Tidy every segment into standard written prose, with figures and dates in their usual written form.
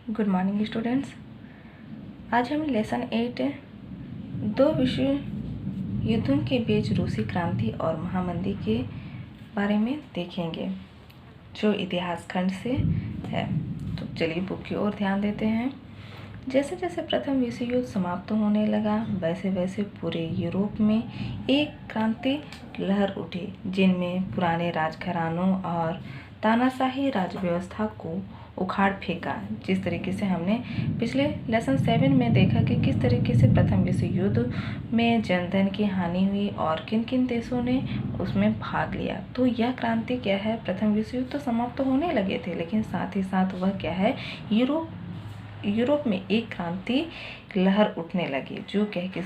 Good morning students. आज हम lesson 8 दो विश्व युद्धों के बीच रूसी क्रांति और महामंदी के बारे में देखेंगे जो इतिहास खंड से है। तो चलिए बुक की ओर ध्यान देते हैं। जैसे जैसे प्रथम विश्व युद्ध समाप्त होने लगा वैसे वैसे पूरे यूरोप में एक क्रांति लहर उठी जिनमें पुराने राजघरानों और तानाशाही राज व्यवस्था को उखाड़ फेंका। जिस तरीके से हमने पिछले लेसन 7 में देखा कि किस तरीके से प्रथम विश्व युद्ध में जनधन की हानि हुई और किन किन देशों ने उसमें भाग लिया। तो यह क्रांति क्या है, प्रथम विश्व युद्ध तो समाप्त होने लगे थे लेकिन साथ ही साथ वह क्या है, यूरोप में एक क्रांति लहर उठने लगी जो क्या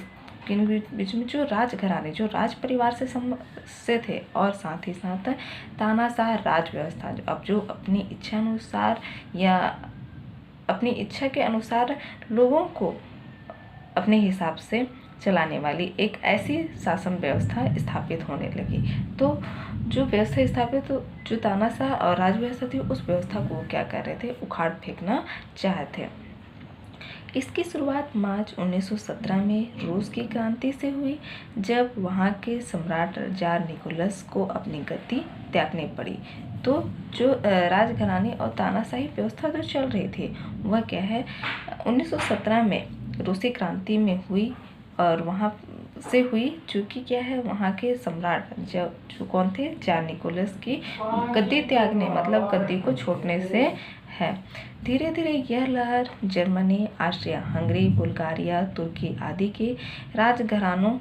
किन बीच में जो राजघराने जो राज परिवार से थे और साथ ही साथ तानाशाह राज व्यवस्था अब जो अपनी इच्छा अनुसार या अपनी इच्छा के अनुसार लोगों को अपने हिसाब से चलाने वाली एक ऐसी शासन व्यवस्था स्थापित होने लगी। तो जो व्यवस्था स्थापित जो तानाशाह और राज व्यवस्था थी उस व्यवस्था को क्या कर रहे थे, उखाड़ फेंकना चाहते थे। इसकी शुरुआत मार्च 1917 में रूस की क्रांति से हुई जब वहाँ के सम्राट जार निकोलस को अपनी गद्दी त्यागनी पड़ी। तो जो राजघराने और तानाशाही व्यवस्था जो चल रही थी वह क्या है 1917 में रूसी क्रांति में हुई और वहाँ से हुई चूँकि क्या है वहाँ के सम्राट जो कौन थे, जार निकोलस की गद्दी त्यागने मतलब गद्दी को छोड़ने से है। धीरे धीरे यह लहर जर्मनी, ऑस्ट्रिया हंगरी, बुल्गारिया, तुर्की आदि के राजघरानों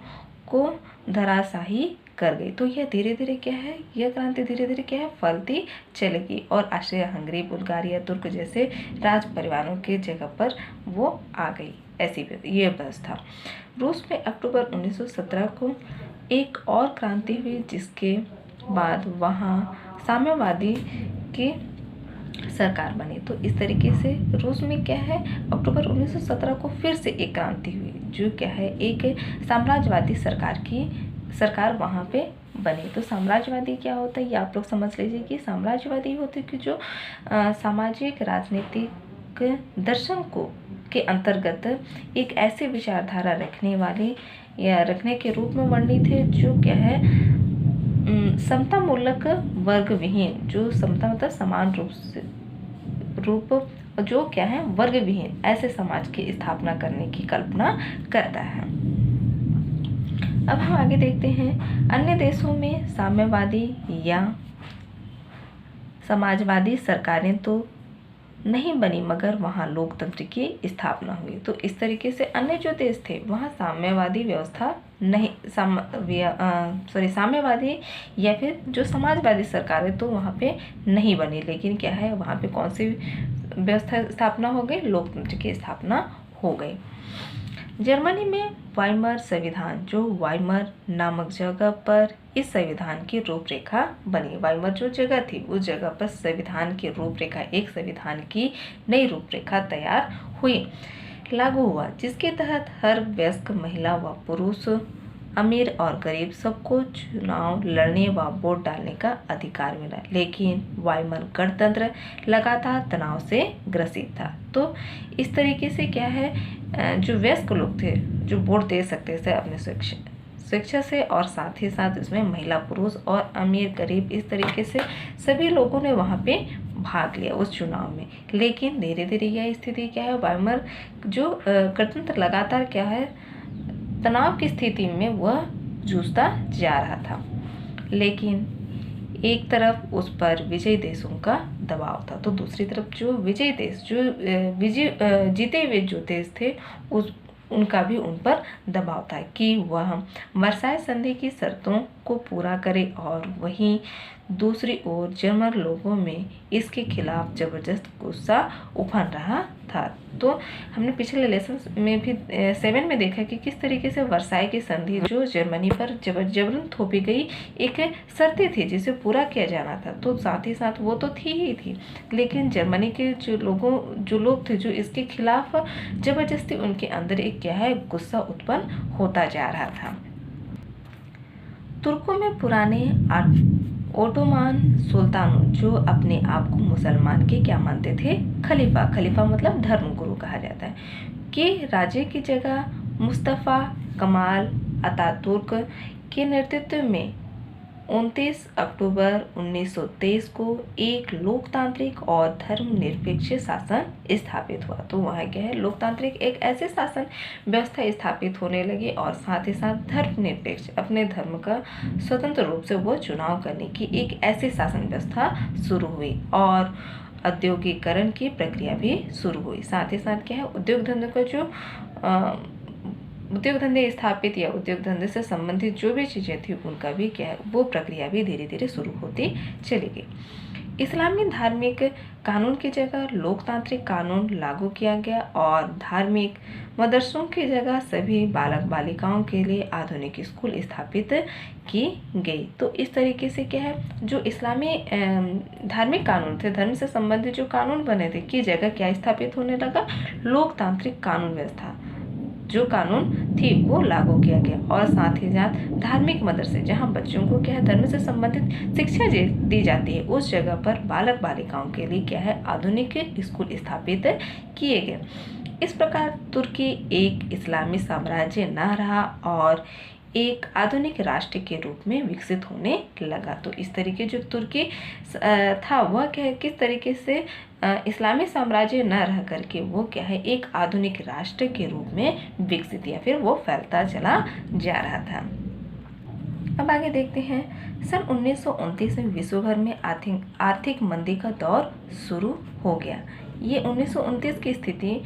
को धराशाही कर गई। तो यह धीरे धीरे क्या है, यह क्रांति धीरे धीरे क्या है, फैलती चलेगी और ऑस्ट्रिया हंगरी, बुल्गारिया, तुर्क जैसे राज परिवारों के जगह पर वो आ गई। ऐसी ये व्यवस्था रूस में अक्टूबर 1917 को एक और क्रांति हुई जिसके बाद वहाँ साम्यवादी की सरकार बनी। तो इस तरीके से रूस में क्या है अक्टूबर 1917 को फिर से एक क्रांति हुई जो क्या है एक साम्राज्यवादी सरकार वहाँ पे बनी। तो साम्राज्यवादी क्या होता है ये आप लोग समझ लीजिए कि साम्राज्यवादी होते कि जो सामाजिक राजनीतिक दर्शन के अंतर्गत एक ऐसे विचारधारा रखने वाले या रखने के रूप में वर्णित है जो क्या है समता मूलक वर्ग विहीन, जो समता मतलब समान रूप जो क्या है वर्ग विहीन ऐसे समाज की स्थापना करने की कल्पना करता है। अब हम आगे देखते हैं अन्य देशों में साम्यवादी या समाजवादी सरकारें तो नहीं बनी मगर वहाँ लोकतंत्र की स्थापना हुई। तो इस तरीके से अन्य जो देश थे वहाँ साम्यवादी व्यवस्था नहीं साम्यवादी या फिर जो समाजवादी सरकार है तो वहाँ पे नहीं बनी, लेकिन क्या है वहाँ पे कौन सी व्यवस्था स्थापना हो गई, लोकतंत्र की स्थापना हो गई। जर्मनी में वाइमर संविधान जो वाइमर नामक जगह पर इस संविधान की रूपरेखा बनी। वाइमर जो जगह थी उस जगह पर संविधान की रूपरेखा एक संविधान की नई रूपरेखा तैयार हुई लागू हुआ जिसके तहत हर वयस्क महिला व पुरुष, अमीर और गरीब सबको चुनाव लड़ने व वोट डालने का अधिकार मिला। लेकिन वाइमर गणतंत्र लगातार तनाव से ग्रसित था। तो इस तरीके से क्या है जो वयस्क लोग थे जो वोट दे सकते थे अपने शिक्षा से और साथ ही साथ इसमें महिला, पुरुष और अमीर गरीब इस तरीके से सभी लोगों ने वहाँ पे भाग लिया उस चुनाव में। लेकिन धीरे धीरे यह स्थिति क्या है, वाइमर जो गणतंत्र लगातार क्या है तनाव की स्थिति में वह जूझता जा रहा था। लेकिन एक तरफ उस पर विजयी देशों का दबाव था तो दूसरी तरफ जो विजयी देश जो जीते हुए जो देश थे उनका भी उन पर दबाव था कि वह वर्साय संधि की शर्तों को पूरा करे और वहीं दूसरी ओर जर्मन लोगों में इसके खिलाफ जबरदस्त गुस्सा उफन रहा था। तो हमने पिछले लेसन में भी 7 में देखा कि किस तरीके से वर्साय की संधि जो जर्मनी पर जबरन थोपी गई एक शर्तें थी जिसे पूरा किया जाना था। तो साथ ही साथ वो तो थी ही थी, लेकिन जर्मनी के जो लोग थे जो इसके खिलाफ जबरदस्ती उनके अंदर एक क्या है गुस्सा उत्पन्न होता जा रहा था। तुर्कों में पुराने ओटोमान सुल्तानों, जो अपने आप को मुसलमान के क्या मानते थे, खलीफा मतलब धर्मगुरु कहा जाता है, के राज्य की जगह मुस्तफ़ा कमाल अतातुर्क के नेतृत्व में 29 अक्टूबर 1923 को एक लोकतांत्रिक और धर्मनिरपेक्ष शासन स्थापित हुआ। तो वहाँ क्या है, लोकतांत्रिक एक ऐसे शासन व्यवस्था स्थापित होने लगी और साथ ही साथ धर्मनिरपेक्ष, अपने धर्म का स्वतंत्र रूप से वो चुनाव करने की एक ऐसी शासन व्यवस्था शुरू हुई और औद्योगिकरण की प्रक्रिया भी शुरू हुई। साथ ही साथ क्या है, उद्योग धंधे का जो उद्योग धंधे स्थापित या उद्योग धंधे से संबंधित जो भी चीज़ें थी उनका भी क्या है, वो प्रक्रिया भी धीरे धीरे शुरू होती चली गई। इस्लामी धार्मिक कानून की जगह लोकतांत्रिक कानून लागू किया गया और धार्मिक मदरसों की जगह सभी बालक बालिकाओं के लिए आधुनिक स्कूल स्थापित की गई। तो इस तरीके से क्या है, जो इस्लामी धार्मिक कानून थे, धर्म से संबंधित जो कानून बने थे की जगह क्या स्थापित होने लगा, लोकतांत्रिक कानून व्यवस्था जो कानून थी वो लागू किया गया और साथ ही साथ धार्मिक मदरसे, जहाँ बच्चों को क्या है, धर्म से संबंधित शिक्षा दी जाती है, उस जगह पर बालक बालिकाओं के लिए क्या है, आधुनिक स्कूल स्थापित किए गए। इस प्रकार तुर्की एक इस्लामी साम्राज्य न रहा और एक आधुनिक राष्ट्र के रूप में विकसित होने लगा। तो इस तरीके जो तुर्की था वह क्या है, किस तरीके से इस्लामी साम्राज्य न रह करके वो क्या है, एक आधुनिक राष्ट्र के रूप में विकसित या फिर वो फैलता चला जा रहा था। अब आगे देखते हैं, सन 1929 में विश्व भर में आर्थिक मंदी का दौर शुरू हो गया। ये 1929 की स्थिति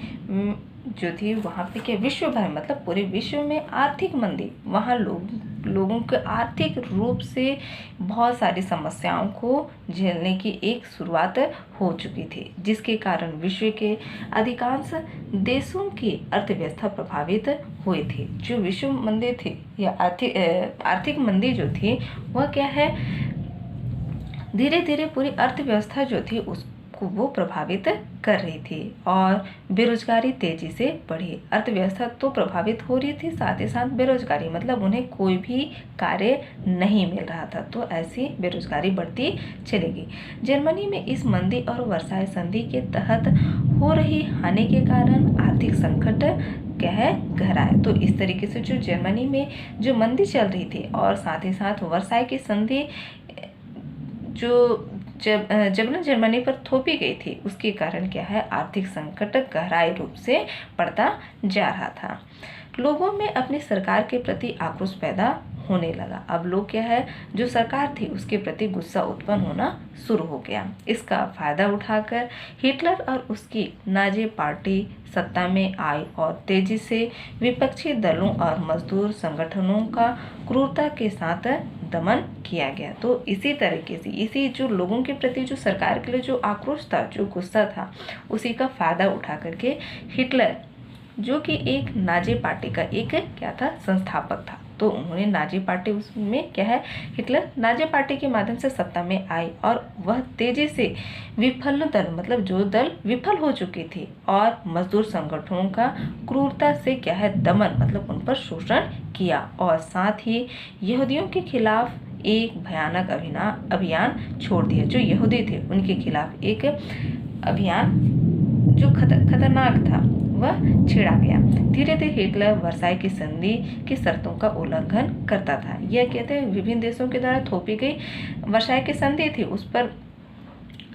जो थी वहाँ पे क्या, विश्व भर मतलब पूरे विश्व में आर्थिक मंदी, वहाँ लोगों के आर्थिक रूप से बहुत सारी समस्याओं को झेलने की एक शुरुआत हो चुकी थी, जिसके कारण विश्व के अधिकांश देशों की अर्थव्यवस्था प्रभावित हुई थी। जो विश्व मंदी थी या आर्थिक मंदी जो थी वह क्या है, धीरे धीरे पूरी अर्थव्यवस्था जो थी उसको वो प्रभावित कर रही थी और बेरोजगारी तेजी से बढ़ी। अर्थव्यवस्था तो प्रभावित हो रही थी, साथ ही साथ बेरोजगारी मतलब उन्हें कोई भी कार्य नहीं मिल रहा था, तो ऐसी बेरोजगारी बढ़ती चलेगी। जर्मनी में इस मंदी और वर्साई संधि के तहत हो रही हानि के कारण आर्थिक संकट क्या है, गहरा है। तो इस तरीके से जो जर्मनी में जो मंदी चल रही थी और साथ ही साथ वर्साई की संधि जो जबरन जर्मनी पर थोपी गई थी, उसके कारण क्या है, आर्थिक संकट गहराई रूप से बढ़ता जा रहा था। लोगों में अपनी सरकार के प्रति आक्रोश पैदा होने लगा। अब लोग क्या है, जो सरकार थी उसके प्रति गुस्सा उत्पन्न होना शुरू हो गया। इसका फायदा उठाकर हिटलर और उसकी नाजी पार्टी सत्ता में आई और तेजी से विपक्षी दलों और मजदूर संगठनों का क्रूरता के साथ दमन किया गया। तो इसी तरीके से इसी जो लोगों के प्रति जो सरकार के लिए जो आक्रोश था, जो गुस्सा था, उसी का फायदा उठा करके हिटलर, जो कि एक नाजी पार्टी का एक क्या था, संस्थापक था, तो उन्होंने नाजी पार्टी, उसमें क्या है, हिटलर नाजी पार्टी के माध्यम से सत्ता में आई और वह तेजी से विफल दल मतलब जो दल विफल हो चुकी थी और मजदूर संगठनों का क्रूरता से क्या है, दमन मतलब उन पर शोषण किया और साथ ही यहूदियों के खिलाफ एक भयानक अभियान छोड़ दिया। जो यहूदी थे उनके खिलाफ एक अभियान जो खतरनाक था वह छेड़ा गया। धीरे धीरे हिटलर वर्साई की संधि की शर्तों का उल्लंघन करता था। यह कहते हैं विभिन्न देशों के द्वारा थोपी गई वर्साई की संधि थी, उस पर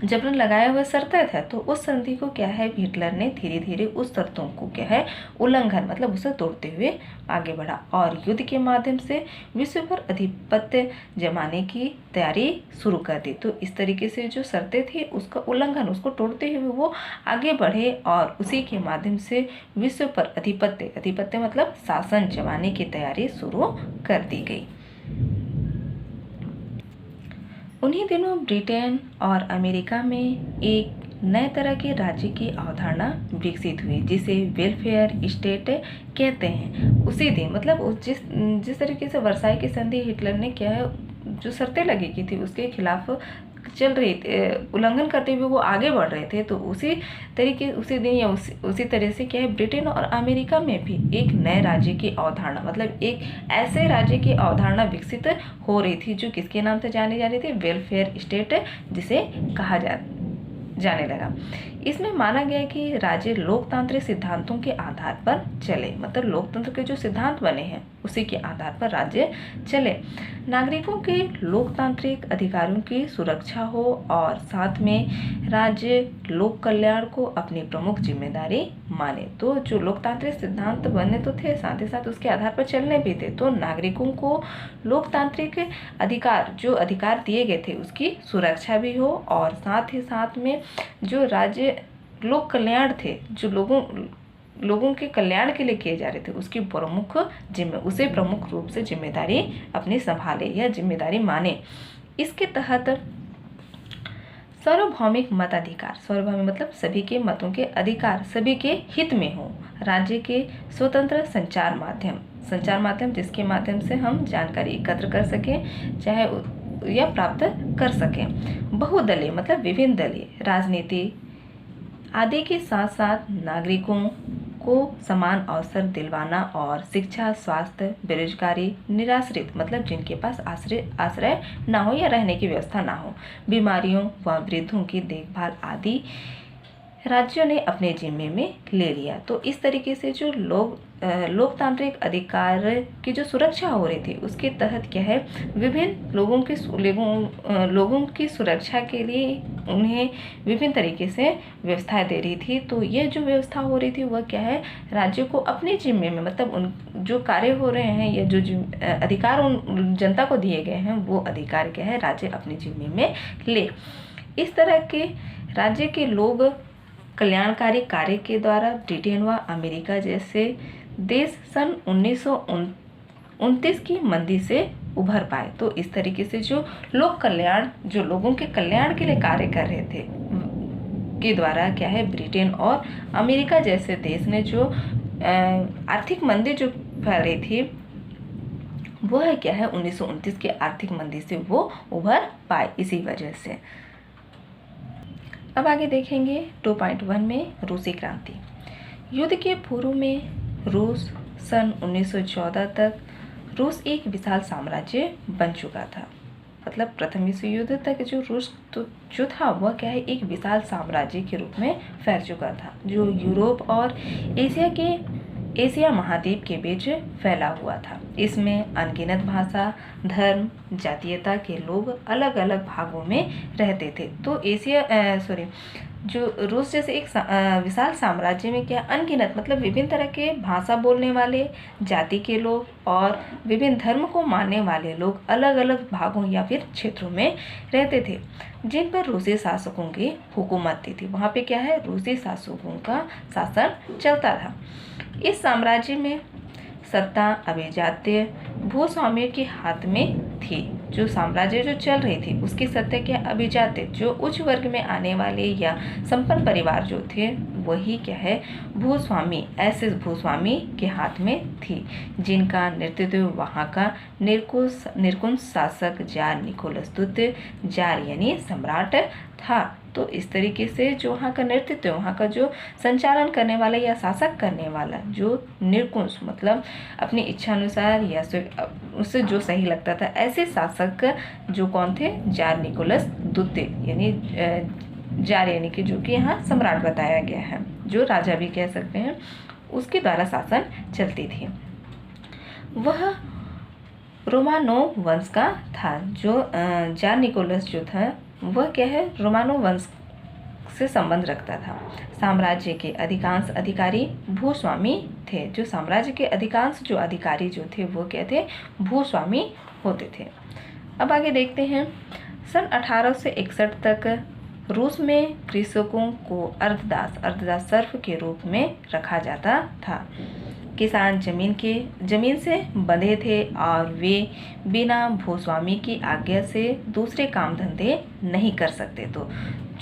जबरन लगाया हुआ शर्तें था, तो उस संधि को क्या है, हिटलर ने धीरे धीरे उस शर्तों को क्या है, उल्लंघन मतलब उसे तोड़ते हुए आगे बढ़ा और युद्ध के माध्यम से विश्व पर आधिपत्य जमाने की तैयारी शुरू कर दी। तो इस तरीके से जो शर्तें थी उसका उल्लंघन, उसको तोड़ते हुए वो आगे बढ़े और उसी के माध्यम से विश्व पर आधिपत्य मतलब शासन जमाने की तैयारी शुरू कर दी गई। उन्हीं दिनों ब्रिटेन और अमेरिका में एक नए तरह के राज्य की अवधारणा विकसित हुई, जिसे वेलफेयर स्टेट कहते हैं। उसी दिन मतलब जिस तरीके से वर्साई की संधि हिटलर ने क्या है, जो शर्तें लगी की थी उसके खिलाफ चल रही उल्लंघन करते हुए वो आगे बढ़ रहे थे, तो उसी दिन या उसी तरह से क्या है, ब्रिटेन और अमेरिका में भी एक नए राज्य की अवधारणा, मतलब एक ऐसे राज्य की अवधारणा विकसित हो रही थी जो किसके नाम से जाने जा रही थी, वेलफेयर स्टेट जिसे कहा जाने लगा। इसमें माना गया कि राज्य लोकतांत्रिक सिद्धांतों के आधार पर चले, मतलब लोकतंत्र के जो सिद्धांत बने हैं उसी के आधार पर राज्य चले। नागरिकों के लोकतांत्रिक अधिकारों की सुरक्षा हो और साथ में राज्य लोक कल्याण को अपनी प्रमुख जिम्मेदारी माने। तो जो लोकतांत्रिक सिद्धांत बने तो थे, साथ ही साथ उसके आधार पर चलने भी थे। तो नागरिकों को लोकतांत्रिक जो अधिकार दिए गए थे उसकी सुरक्षा भी हो, और साथ ही साथ में जो राज्य लोक कल्याण थे, जो लोगों के कल्याण के लिए किए जा रहे थे, उसकी उसे प्रमुख रूप से जिम्मेदारी अपनी संभाले या जिम्मेदारी माने। इसके तहत सार्वभौमिक मताधिकार, सार्वभौमिक मतलब सभी के मतों के अधिकार सभी के हित में हो। राज्य के स्वतंत्र संचार माध्यम जिसके माध्यम से हम जानकारी एकत्र कर सकें चाहे या प्राप्त कर सकें। बहुदलीय मतलब विभिन्न दलीय राजनीति आदि के साथ साथ नागरिकों को समान अवसर दिलवाना, और शिक्षा, स्वास्थ्य, बेरोजगारी, निराश्रित मतलब जिनके पास आश्रय ना हो या रहने की व्यवस्था ना हो, बीमारियों व वृद्धों की देखभाल आदि राज्यों ने अपने जिम्मे में ले लिया। तो इस तरीके से जो लोकतांत्रिक अधिकार की जो सुरक्षा हो रही थी उसके तहत क्या है, विभिन्न लोगों की सुरक्षा के लिए उन्हें विभिन्न तरीके से व्यवस्थाएं दे रही थी। तो ये जो व्यवस्था हो रही थी वह क्या है, राज्यों को अपने जिम्मे में, मतलब उन जो कार्य हो रहे हैं या जो अधिकार उन जनता को दिए गए हैं वो अधिकार क्या है, राज्य अपने जिम्मे में ले। इस तरह के राज्य के लोग कल्याणकारी कार्य के द्वारा ब्रिटेन व अमेरिका जैसे देश सन 1929 की मंदी से उभर पाए। तो इस तरीके से जो लोगों के कल्याण के लिए कार्य कर रहे थे के द्वारा क्या है, ब्रिटेन और अमेरिका जैसे देश ने जो आर्थिक मंदी जो फैल रही थी वह क्या है, 1929 की आर्थिक मंदी से वो उभर पाए इसी वजह से। अब आगे देखेंगे 2.1 में रूसी क्रांति। युद्ध के पूर्व में रूस सन 1914 तक रूस एक विशाल साम्राज्य बन चुका था। मतलब प्रथम विश्व युद्ध तक जो रूस जो था वह क्या है, एक विशाल साम्राज्य के रूप में फैल चुका था जो यूरोप और एशिया महाद्वीप के बीच फैला हुआ था। इसमें अनगिनत भाषा, धर्म, जातीयता के लोग अलग अलग भागों में रहते थे। तो जो रूस जैसे एक विशाल साम्राज्य में क्या अनगिनत मतलब विभिन्न तरह के भाषा बोलने वाले, जाति के लोग और विभिन्न धर्म को मानने वाले लोग अलग अलग भागों या फिर क्षेत्रों में रहते थे, जिन पर रूसी शासकों की हुकूमत थी। वहाँ पे क्या है, रूसी शासकों का शासन चलता था। इस साम्राज्य में सत्ता अभिजात्य भूस्वामी के हाथ में थी। जो साम्राज्य जो चल रही थी उसकी सत्ता क्या, अभिजात्य जो उच्च वर्ग में आने वाले या संपन्न परिवार जो थे वही क्या है, ऐसे भूस्वामी के हाथ में थी, जिनका नेतृत्व वहाँ का निरंकुश शासक जार निकोलस द्वितीय जार यानी सम्राट था। तो इस तरीके से जो वहाँ का नेतृत्व, वहाँ का जो संचालन करने वाला या शासक करने वाला जो निरंकुश मतलब अपनी इच्छा अनुसार या उससे जो सही लगता था ऐसे शासक जो कौन थे, जार निकोलस द्वितीय यानी कि जो कि यहाँ सम्राट बताया गया है, जो राजा भी कह सकते हैं, उसके द्वारा शासन चलती थी। वह रोमानोव वंश का था। जो जार निकोलस जो था वह क्या है, रोमानोव वंश से संबंध रखता था। साम्राज्य के अधिकांश अधिकारी भूस्वामी थे। जो साम्राज्य के अधिकांश जो अधिकारी जो थे वो क्या थे, भूस्वामी होते थे। अब आगे देखते हैं, सन 1861 तक रूस में कृषकों को अर्धदास सर्फ के रूप में रखा जाता था। किसान जमीन से बंधे थे और वे बिना भूस्वामी की आज्ञा से दूसरे काम धंधे नहीं कर सकते। तो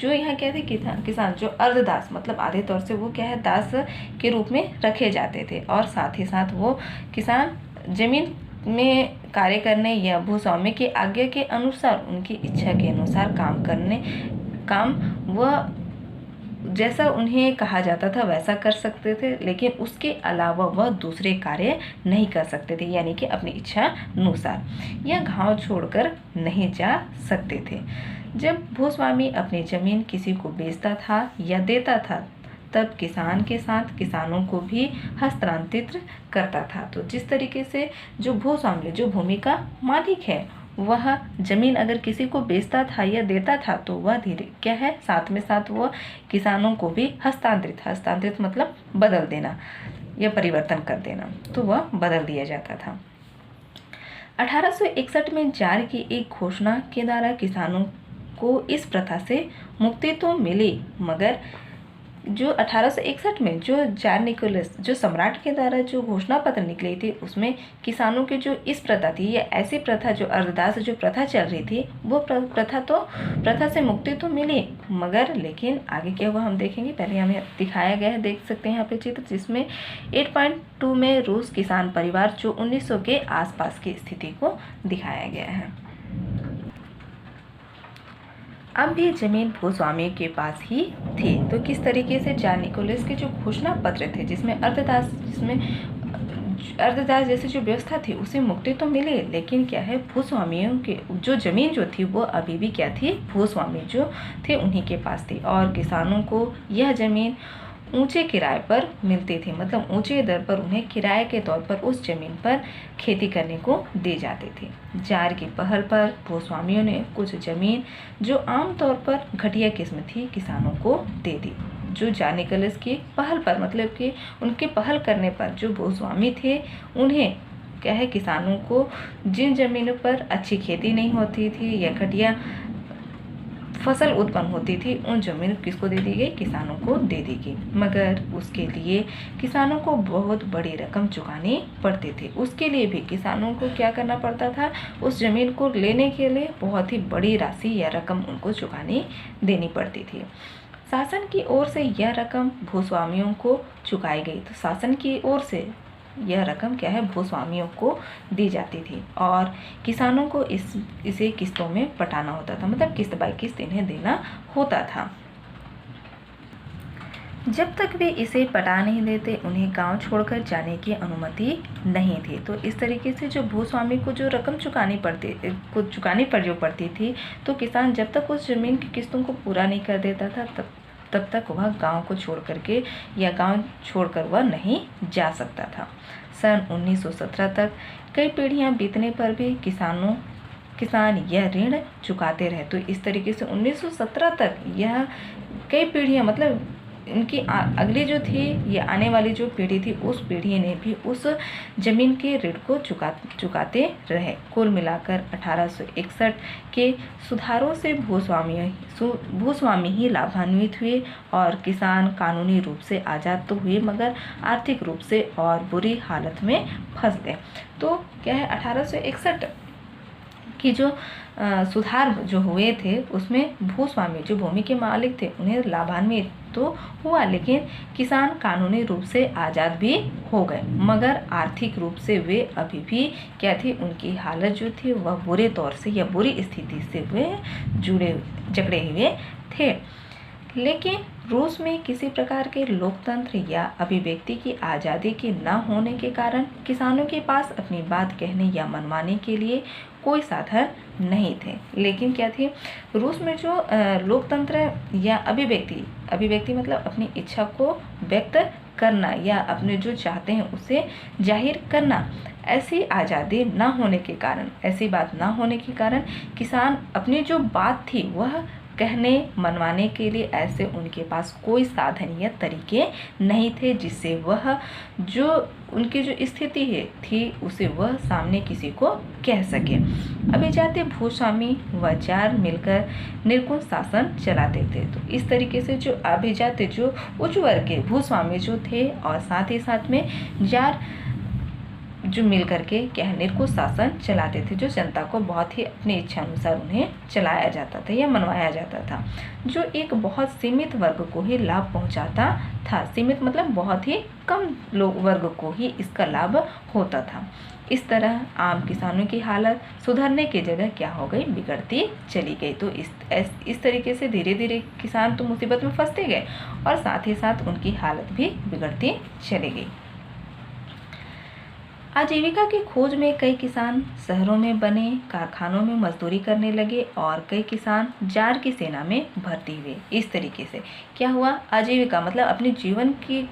जो यहाँ क्या थे, किसान जो अर्धदास मतलब आधे तौर से वो क्या है, दास के रूप में रखे जाते थे, और साथ ही साथ वो किसान जमीन में कार्य करने या भूस्वामी की आज्ञा के अनुसार उनकी इच्छा के अनुसार काम वह जैसा उन्हें कहा जाता था वैसा कर सकते थे, लेकिन उसके अलावा वह दूसरे कार्य नहीं कर सकते थे, यानी कि अपनी इच्छा अनुसार यह गांव छोड़कर नहीं जा सकते थे। जब भूस्वामी अपनी जमीन किसी को बेचता था या देता था तब किसान के साथ किसानों को भी हस्तांतरित करता था। तो जिस तरीके से जो भूस्वामी जो भूमि का मालिक है वह जमीन अगर किसी को बेचता था या देता था तो वह धीरे क्या है साथ में साथ वह किसानों को भी हस्तांतरित मतलब बदल देना या परिवर्तन कर देना, तो वह बदल दिया जाता था। 1861 में जारी की एक घोषणा के द्वारा किसानों को इस प्रथा से मुक्ति तो मिली, मगर जो 1861 में जो जार निकोलस जो सम्राट के द्वारा जो घोषणा पत्र निकली थी उसमें किसानों की जो इस प्रथा थी या ऐसी प्रथा जो अर्धदास जो प्रथा चल रही थी वो प्रथा से मुक्ति तो मिली, मगर लेकिन आगे क्या हुआ हम देखेंगे। पहले हमें दिखाया गया है, देख सकते हैं यहाँ पे चित्र, जिसमें 8.2 में रूस किसान परिवार जो 1900 के आसपास की स्थिति को दिखाया गया है। अब भी जमीन भूस्वामी के पास ही थी। तो किस तरीके से जार निकोलस के जो घोषणा पत्र थे जिसमें अर्धदास जैसी जो व्यवस्था थी उसे मुक्ति तो मिली, लेकिन क्या है भूस्वामियों के जो जमीन जो थी वो अभी भी क्या थी भूस्वामी जो थे उन्हीं के पास थी, और किसानों को यह जमीन ऊंचे किराए पर मिलती थी, मतलब ऊंचे दर पर उन्हें किराए के तौर पर उस जमीन पर खेती करने को दी जाती थी। जार की पहल पर भूस्वामियों ने कुछ जमीन जो आमतौर पर घटिया किस्म थी किसानों को दे दी। जो जार निकोलस की पहल पर मतलब कि उनके पहल करने पर जो भूस्वामी थे उन्हें क्या है किसानों को जिन जमीनों पर अच्छी खेती नहीं होती थी या घटिया फसल उत्पन्न होती थी उन जमीन किसको दे दी गई, किसानों को दे दी गई, मगर उसके लिए किसानों को बहुत बड़ी रकम चुकानी पड़ती थी। उसके लिए भी किसानों को क्या करना पड़ता था, उस जमीन को लेने के लिए बहुत ही बड़ी राशि या रकम उनको चुकानी देनी पड़ती थी। शासन की ओर से यह रकम भूस्वामियों को चुकाई गई। तो शासन की ओर से यह रकम क्या है भूस्वामियों को दी जाती थी और किसानों को इसे किस्तों में पटाना होता था, मतलब किस्त बाय किस्त इन्हें देना होता था। जब तक वे इसे पटा नहीं देते उन्हें गांव छोड़कर जाने की अनुमति नहीं थी। तो इस तरीके से जो भूस्वामी को जो रकम चुकानी पड़ती थी तो किसान जब तक उस जमीन की किस्तों को पूरा नहीं कर देता था तब तक वह गांव को छोड़ करके या गांव छोड़कर वह नहीं जा सकता था। सन 1917 तक कई पीढ़ियां बीतने पर भी किसान यह ऋण चुकाते रहे। तो इस तरीके से 1917 तक यह कई पीढ़ियां मतलब इनकी अगली जो थी या आने वाली जो पीढ़ी थी उस पीढ़ी ने भी उस जमीन के ऋण को चुकाते रहे। कुल मिलाकर 1861 के सुधारों से भूस्वामी ही लाभान्वित हुए और किसान कानूनी रूप से आज़ाद तो हुए मगर आर्थिक रूप से और बुरी हालत में फंस गए। तो क्या है 1861 की जो सुधार जो हुए थे उसमें भूस्वामी जो भूमि के मालिक थे उन्हें लाभान्वित तो हुआ, लेकिन किसान कानूनी रूप से आज़ाद भी हो गए मगर आर्थिक रूप से वे अभी भी क्या थी, उनकी हालत जो थी वह बुरे तौर से या बुरी स्थिति से वे जकड़े हुए थे। लेकिन रूस में किसी प्रकार के लोकतंत्र या अभिव्यक्ति की आज़ादी के न होने के कारण किसानों के पास अपनी बात कहने या मनवाने के लिए कोई साधन नहीं थे। लेकिन क्या थी, रूस में जो लोकतंत्र या अभिव्यक्ति मतलब अपनी इच्छा को व्यक्त करना या अपने जो चाहते हैं उसे जाहिर करना, ऐसी आज़ादी ना होने के कारण, ऐसी बात ना होने के कारण किसान अपनी जो बात थी वह कहने मनवाने के लिए ऐसे उनके पास कोई साधन या तरीके नहीं थे जिससे वह जो उनकी जो स्थिति है थी उसे वह सामने किसी को कह सके। अभिजात भूस्वामी व जार मिलकर निर्गुण शासन चलाते थे। तो इस तरीके से जो अभिजात जो उच्च वर्ग के भूस्वामी जो थे और साथ ही साथ में जार जो मिल करके क्या है निरंकुश शासन चलाते थे, जो जनता को बहुत ही अपनी इच्छा अनुसार उन्हें चलाया जाता था या मनवाया जाता था, जो एक बहुत सीमित वर्ग को ही लाभ पहुंचाता था। सीमित मतलब बहुत ही कम लोग वर्ग को ही इसका लाभ होता था। इस तरह आम किसानों की हालत सुधरने की जगह क्या हो गई, बिगड़ती चली गई। तो इस तरीके से धीरे धीरे किसान तो मुसीबत में फंसते गए और साथ ही साथ उनकी हालत भी बिगड़ती चली गई। आजीविका की खोज में कई किसान शहरों में बने कारखानों में मजदूरी करने लगे और कई किसान जार की सेना में भर्ती हुए। इस तरीके से क्या हुआ, आजीविका मतलब अपने जीवन की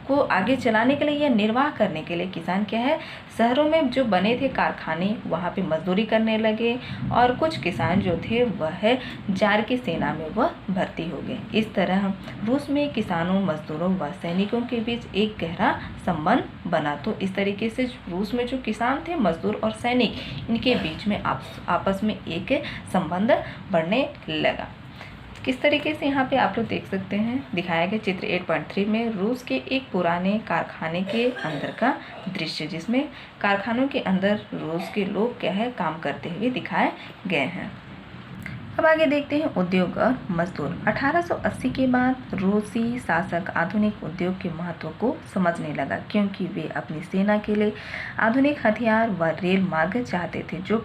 को आगे चलाने के लिए या निर्वाह करने के लिए किसान क्या है शहरों में जो बने थे कारखाने वहाँ पे मजदूरी करने लगे और कुछ किसान जो थे वह जार की सेना में वह भर्ती हो गए। इस तरह रूस में किसानों, मजदूरों व सैनिकों के बीच एक गहरा संबंध बना। तो इस तरीके से रूस में जो किसान थे, मजदूर और सैनिक, इनके बीच में आपस में एक संबंध बढ़ने लगा। किस तरीके से यहाँ पे आप लोग देख सकते हैं, दिखाया गया चित्र 8.3 में रूस के एक पुराने कारखाने के अंदर का दृश्य, जिसमें कारखानों के अंदर रूस के लोग क्या है काम करते हुए दिखाए गए हैं। अब आगे देखते हैं उद्योग और मजदूर। 1880 के बाद रूसी शासक आधुनिक उद्योग के महत्व को समझने लगा, क्योंकि वे अपनी सेना के लिए आधुनिक हथियार व रेल मार्ग चाहते थे, जो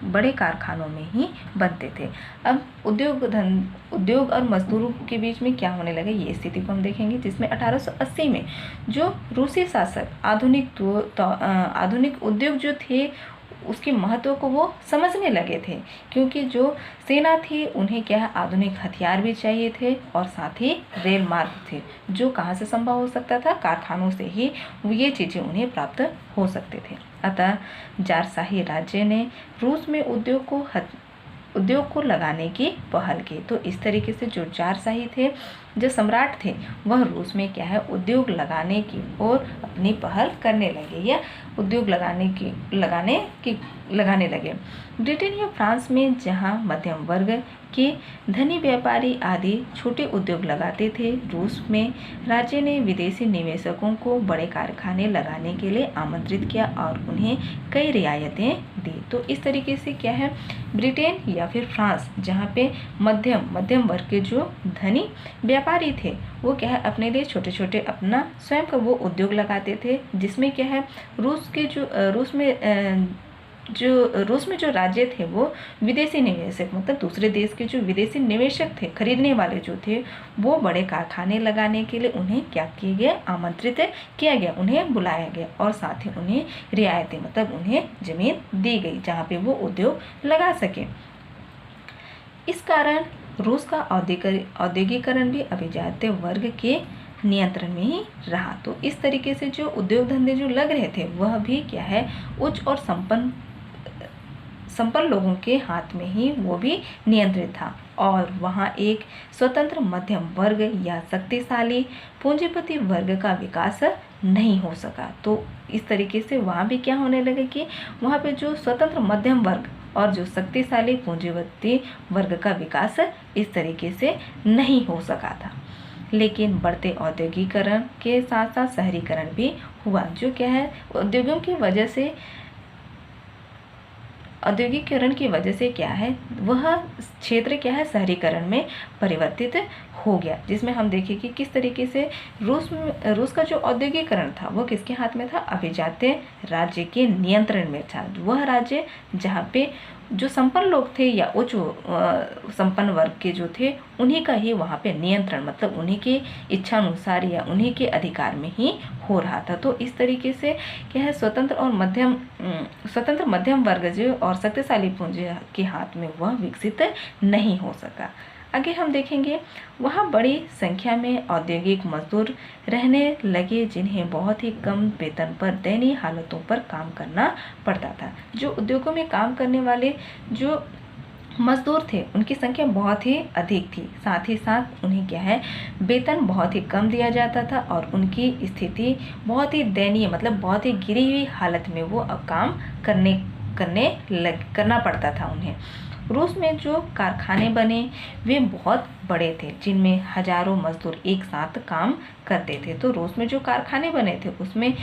बड़े कारखानों में ही बनते थे। अब उद्योग और मजदूरों के बीच में क्या होने लगा, ये स्थिति को हम देखेंगे, जिसमें 1880 में जो रूसी शासक आधुनिक उद्योग जो थे उसके महत्व को वो समझने लगे थे, क्योंकि जो सेना थी उन्हें क्या है आधुनिक हथियार भी चाहिए थे और साथ ही रेल मार्ग थे, जो कहाँ से संभव हो सकता था, कारखानों से ही ये चीज़ें उन्हें प्राप्त हो सकते थे। अतः जारशाही राज्य ने रूस में उद्योग को लगाने की पहल की। तो इस तरीके से जो जारशाही थे, जो सम्राट थे, वह रूस में क्या है उद्योग लगाने की और अपनी पहल करने लगे या उद्योग लगाने लगे। ब्रिटेन या फ्रांस में जहां मध्यम वर्ग के धनी व्यापारी आदि छोटे उद्योग लगाते थे, रूस में राज्य ने विदेशी निवेशकों को बड़े कारखाने लगाने के लिए आमंत्रित किया और उन्हें कई रियायतें दी। तो इस तरीके से क्या है ब्रिटेन या फिर फ्रांस, जहाँ पे मध्यम वर्ग के जो धनी व्यापारी थे वो क्या है अपने लिए छोटे छोटे अपना स्वयं का वो उद्योग लगाते थे, जिसमें क्या है रूस में जो राज्य थे वो विदेशी निवेशक मतलब दूसरे देश के जो विदेशी निवेशक थे, खरीदने वाले जो थे, वो बड़े कारखाने लगाने के लिए उन्हें क्या किया गया, आमंत्रित किया गया, उन्हें बुलाया गया और साथ ही उन्हें रियायतें मतलब उन्हें जमीन दी गई जहाँ पे वो उद्योग लगा सके। इस कारण रूस का औद्योगिकरण भी अभिजात वर्ग के नियंत्रण में ही रहा। तो इस तरीके से जो उद्योग धंधे जो लग रहे थे वह भी क्या है उच्च और संपन्न लोगों के हाथ में ही वो भी नियंत्रित था और वहाँ एक स्वतंत्र मध्यम वर्ग या शक्तिशाली पूंजीपति वर्ग का विकास नहीं हो सका। तो इस तरीके से वहाँ भी क्या होने लगे कि वहाँ पे जो स्वतंत्र मध्यम वर्ग और जो शक्तिशाली पूंजीपति वर्ग का विकास इस तरीके से नहीं हो सका था। लेकिन बढ़ते औद्योगिकरण के साथ साथ शहरीकरण भी हुआ, जो क्या है औद्योगिकरण की वजह से क्या है वह क्षेत्र क्या है शहरीकरण में परिवर्तित हो गया, जिसमें हम देखें कि किस तरीके से रूस का जो औद्योगिकरण था वो किसके हाथ में था, अभिजात राज्य के नियंत्रण में था। वह राज्य जहाँ पे जो संपन्न लोग थे या उच्च संपन्न वर्ग के जो थे उन्हीं का ही वहाँ पे नियंत्रण मतलब उन्हीं के इच्छा अनुसार या उन्हीं के अधिकार में ही हो रहा था। तो इस तरीके से क्या है स्वतंत्र मध्यम वर्ग जो और शक्तिशाली पूंजी के हाथ में वह विकसित नहीं हो सका। आगे हम देखेंगे वहाँ बड़ी संख्या में औद्योगिक मजदूर रहने लगे, जिन्हें बहुत ही कम वेतन पर दयनीय हालतों पर काम करना पड़ता था। जो उद्योगों में काम करने वाले जो मजदूर थे उनकी संख्या बहुत ही अधिक थी, साथ ही साथ उन्हें क्या है वेतन बहुत ही कम दिया जाता था और उनकी स्थिति बहुत ही दयनीय मतलब बहुत ही गिरी हुई हालत में वो अब काम करना पड़ता था उन्हें। रूस में जो कारखाने बने वे बहुत बड़े थे, जिनमें हजारों मजदूर एक साथ काम करते थे। तो रूस में जो कारखाने बने थे उसमें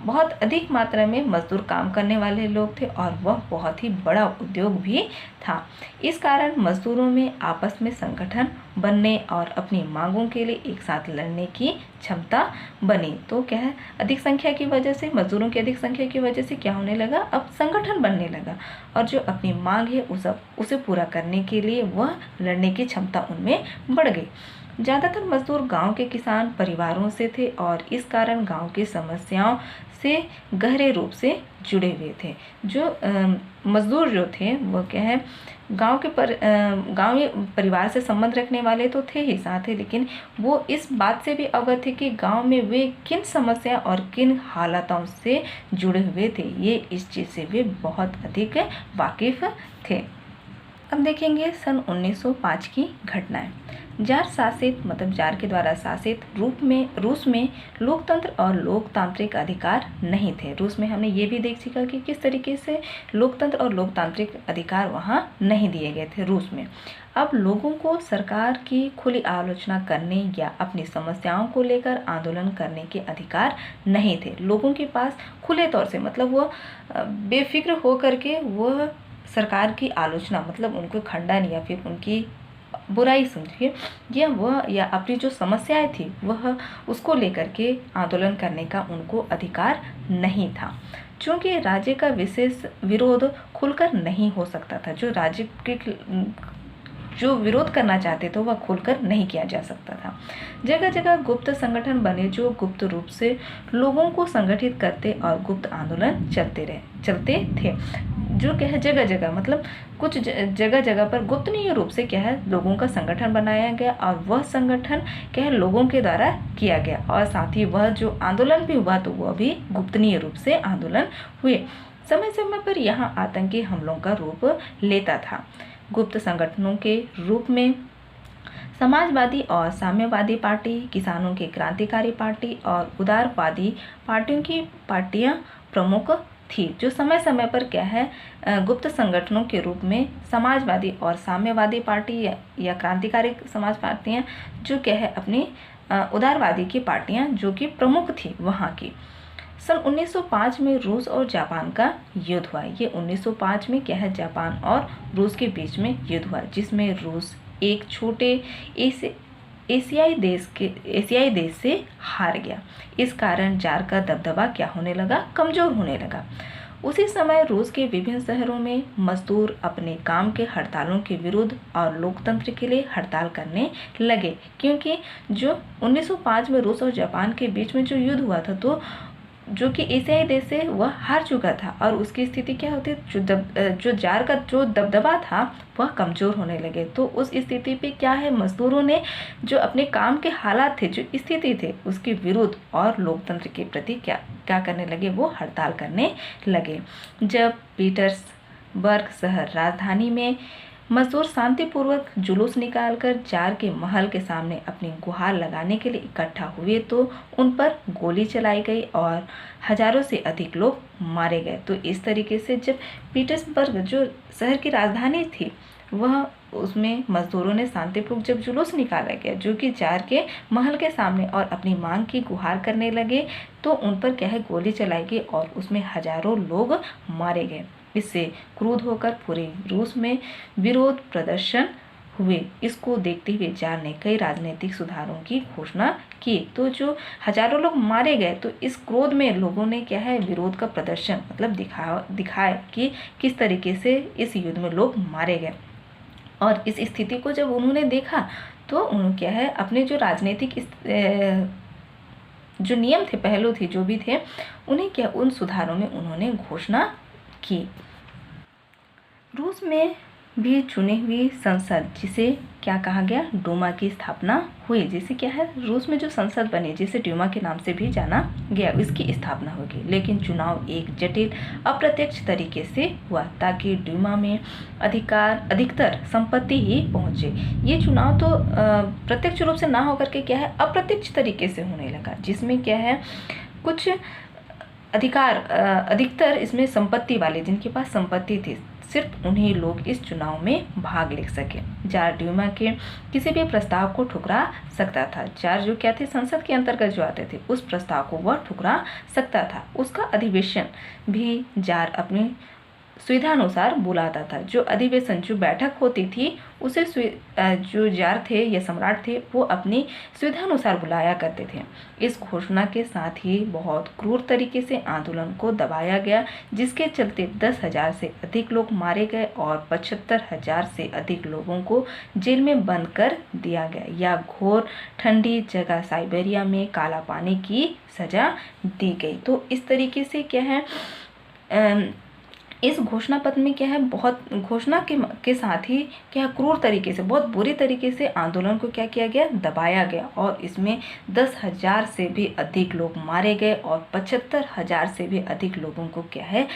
बहुत अधिक मात्रा में मजदूर काम करने वाले लोग थे और वह बहुत ही बड़ा उद्योग भी था। इस कारण मजदूरों में आपस में संगठन बनने और अपनी मांगों के लिए एक साथ लड़ने की क्षमता बनी। तो क्या है, अधिक संख्या की वजह से, मजदूरों की अधिक संख्या की वजह से क्या होने लगा, अब संगठन बनने लगा और जो अपनी मांग है उसे पूरा करने के लिए वह लड़ने की क्षमता उनमें बढ़ गई। ज़्यादातर मजदूर गांव के किसान परिवारों से थे और इस कारण गांव की समस्याओं से गहरे रूप से जुड़े हुए थे। जो मजदूर जो थे वो क्या है, गांवी परिवार से संबंध रखने वाले तो थे ही साथ ही, लेकिन वो इस बात से भी अवगत थे कि गांव में वे किन समस्या और किन हालातों से जुड़े हुए थे। ये इस चीज़ से वे बहुत अधिक वाकिफ थे। अब देखेंगे सन 1905 की घटनाएं। जार शासित मतलब जार के द्वारा शासित रूस में लोकतंत्र और लोकतांत्रिक अधिकार नहीं थे। रूस में हमने ये भी देख सीखा कि किस तरीके से लोकतंत्र और लोकतांत्रिक अधिकार वहाँ नहीं दिए गए थे रूस में। अब लोगों को सरकार की खुली आलोचना करने या अपनी समस्याओं को लेकर आंदोलन करने के अधिकार नहीं थे। लोगों के पास खुले तौर से मतलब वह बेफिक्र होकर के वह सरकार की आलोचना मतलब उनको खंडन या फिर उनकी बुराई समझिए या अपनी जो समस्याएं थी वह उसको लेकर के आंदोलन करने का उनको अधिकार नहीं था। क्योंकि राज्य का विशेष विरोध खुलकर नहीं हो सकता था। जो राज्य के जो विरोध करना चाहते थे वह खुलकर नहीं किया जा सकता था। जगह जगह गुप्त संगठन बने जो गुप्त रूप से लोगों को संगठित करते और गुप्त आंदोलन चलते थे। जो क्या है, जगह जगह मतलब कुछ जगह जगह पर गुप्तनीय रूप से क्या है, लोगों का संगठन बनाया गया और वह संगठन क्या है, लोगों के द्वारा किया गया और साथ ही वह जो आंदोलन भी हुआ तो वह भी गुप्तनीय रूप से आंदोलन हुए। समय समय पर यहाँ आतंकी हमलों का रूप लेता था। गुप्त संगठनों के रूप में समाजवादी और साम्यवादी पार्टी, किसानों की क्रांतिकारी पार्टी और उदारवादी पार्टियां प्रमुख थी। जो समय समय पर क्या है, गुप्त संगठनों के रूप में समाजवादी और साम्यवादी पार्टी या क्रांतिकारी समाज पार्टियां जो क्या है अपनी उदारवादी की पार्टियां जो कि प्रमुख थी वहाँ की। सन 1905 में रूस और जापान का युद्ध हुआ। ये 1905 में क्या है, जापान और रूस के बीच में युद्ध हुआ जिसमें रूस एक छोटे एशियाई देश से हार गया। इस कारण जार का दबदबा क्या होने लगा, कमजोर होने लगा। उसी समय रूस के विभिन्न शहरों में मजदूर अपने काम के हड़तालों के विरुद्ध और लोकतंत्र के लिए हड़ताल करने लगे। क्योंकि जो 1905 में रूस और जापान के बीच में जो युद्ध हुआ था तो जो कि एशियाई देश से वह हार चुका था और उसकी स्थिति क्या होती, जो जार का जो दबदबा था वह कमज़ोर होने लगे। तो उस स्थिति पे क्या है, मजदूरों ने जो अपने काम के हालात थे, जो स्थिति थे उसके विरुद्ध और लोकतंत्र के प्रति क्या करने लगे, वो हड़ताल करने लगे। जब पीटर्सबर्ग शहर राजधानी में मजदूर शांतिपूर्वक जुलूस निकालकर जार के महल के सामने अपनी गुहार लगाने के लिए इकट्ठा हुए तो उन पर गोली चलाई गई और हजारों से अधिक लोग मारे गए। तो इस तरीके से जब पीटर्सबर्ग जो शहर की राजधानी थी वह उसमें मजदूरों ने शांतिपूर्वक जब जुलूस निकाला गया जो कि जार के महल के सामने और अपनी मांग की गुहार करने लगे तो उन पर क्या है, गोली चलाई गई और उसमें हजारों लोग मारे गए। इससे क्रुद्ध होकर पूरे रूस में विरोध प्रदर्शन हुए। इसको देखते हुए जार ने कई राजनीतिक सुधारों की घोषणा की। तो जो हजारों लोग मारे गए तो इस क्रोध में लोगों ने क्या है, विरोध का प्रदर्शन मतलब दिखाया कि किस तरीके से इस युद्ध में लोग मारे गए। और इस स्थिति को जब उन्होंने देखा तो उन्होंने क्या है, अपने जो राजनीतिक जो नियम थे, पहलू थे, जो भी थे, उन्हें क्या उन सुधारों में उन्होंने घोषणा की। रूस में भी चुनी हुई संसद जिसे क्या कहा गया, डूमा की स्थापना हुई। जिसे क्या है, रूस में जो संसद बनी जिसे डूमा के नाम से भी जाना गया, इसकी स्थापना होगी। लेकिन चुनाव एक जटिल अप्रत्यक्ष तरीके से हुआ ताकि डूमा में अधिकतर संपत्ति ही पहुंचे। ये चुनाव तो प्रत्यक्ष रूप से ना होकर के क्या है, अप्रत्यक्ष तरीके से होने लगा जिसमें क्या है, कुछ अधिकतर इसमें संपत्ति वाले, जिनके पास संपत्ति थी, सिर्फ उन्हीं लोग इस चुनाव में भाग ले सके। जार ड्यूमा के किसी भी प्रस्ताव को ठुकरा सकता था। जार जो क्या थे, संसद के अंतर्गत जो आते थे, उस प्रस्ताव को वह ठुकरा सकता था। उसका अधिवेशन भी जार अपनी सुविधानुसार बुलाता था। जो अधिवेशन, जो बैठक होती थी, उसे जो जार थे या सम्राट थे, वो अपनी सुविधानुसार बुलाया करते थे। इस घोषणा के साथ ही बहुत क्रूर तरीके से आंदोलन को दबाया गया, जिसके चलते 10,000 से अधिक लोग मारे गए और 75,000 से अधिक लोगों को जेल में बंद कर दिया गया या घोर ठंडी जगह साइबेरिया में काला पानी की सजा दी गई। तो इस तरीके से क्या है, इस घोषणा पत्र में क्या है, बहुत घोषणा के साथ ही क्या क्रूर तरीके से, बहुत बुरी तरीके से आंदोलन को क्या किया गया, दबाया गया और इसमें 10,000 से भी अधिक लोग मारे गए और 75,000 से भी अधिक लोगों को क्या है,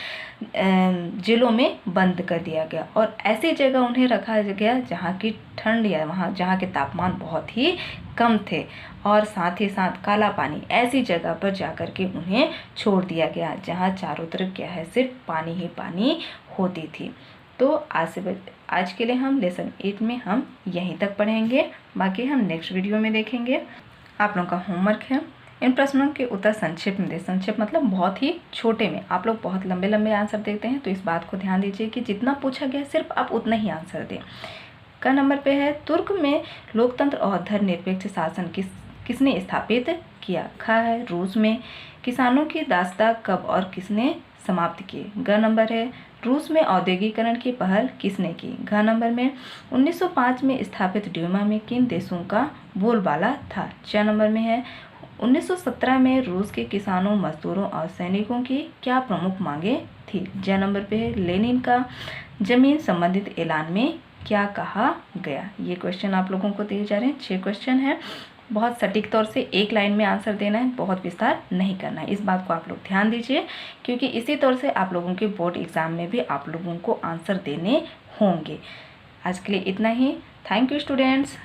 जेलों में बंद कर दिया गया। और ऐसी जगह उन्हें रखा गया जहाँ की ठंड या वहाँ जहाँ के तापमान बहुत ही कम थे, और साथ ही साथ काला पानी, ऐसी जगह पर जाकर के उन्हें छोड़ दिया गया जहाँ चारों तरफ क्या है, सिर्फ पानी ही पानी होती थी। तो आज के लिए हम लेसन 8 में हम यहीं तक पढ़ेंगे, बाकी हम नेक्स्ट वीडियो में देखेंगे। आप लोगों का होमवर्क है, इन प्रश्नों के उत्तर संक्षिप्त में दे। संक्षिप्त मतलब बहुत ही छोटे में। आप लोग बहुत लंबे लंबे आंसर देते हैं, तो इस बात को ध्यान दीजिए कि जितना पूछा गया सिर्फ आप उतना ही आंसर दें। का नंबर पे है, तुर्क में लोकतंत्र और धर्मनिरपेक्ष शासन किसने स्थापित किया? ख है, रूस में किसानों की दासता कब और किसने समाप्त की? ग नंबर है, रूस में औद्योगिकरण की पहल किसने की? घ नंबर में 1905 में स्थापित ड्यूमा में किन देशों का बोलबाला था? च नंबर में है, 1917 में रूस के किसानों, मजदूरों और सैनिकों की क्या प्रमुख मांगे थी? ज नंबर पे है, लेनिन का जमीन संबंधित ऐलान में क्या कहा गया? ये क्वेश्चन आप लोगों को दिए जा रहे हैं। 6 क्वेश्चन है, बहुत सटीक तौर से एक लाइन में आंसर देना है, बहुत विस्तार नहीं करना है। इस बात को आप लोग ध्यान दीजिए, क्योंकि इसी तौर से आप लोगों के बोर्ड एग्जाम में भी आप लोगों को आंसर देने होंगे। आज के लिए इतना ही। Thank you students.